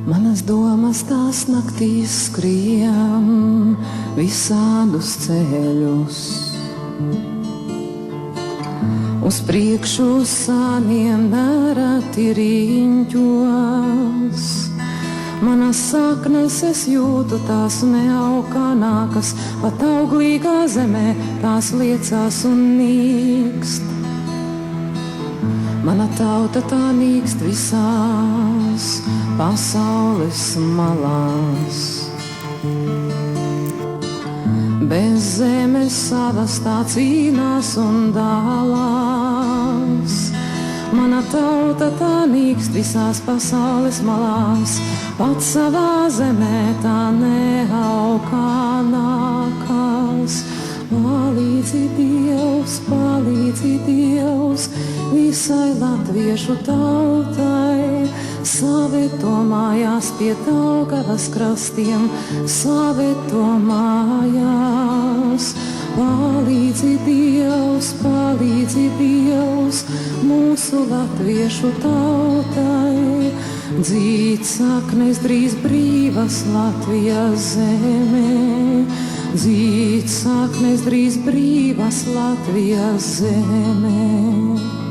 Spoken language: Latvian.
Manas domas tās naktīs skrien visādus ceļus. Uz priekšu sāniem nereti riņķos. Manas saknes es jūtu, tās neaug kā nākas, pat auglīgā zemē tās liecās un nīkst. Mana tauta tā nīkst visās pasaules malās. Bez zemes savas tā cīnās un dālās. Mana tauta tā nīkst visās pasaules malās, pat savā zemē tā neaug kā nākas. Palīdzi Dievs, visai latviešu tautai, savieto mājās pie Daugavas krastiem, savieto mājās. Palīdzi Dievs, mūsu latviešu tautai, dzīt saknes drīz brīvas Latvijas zemē, dzīt saknes drīz brīvas Latvijas zemē.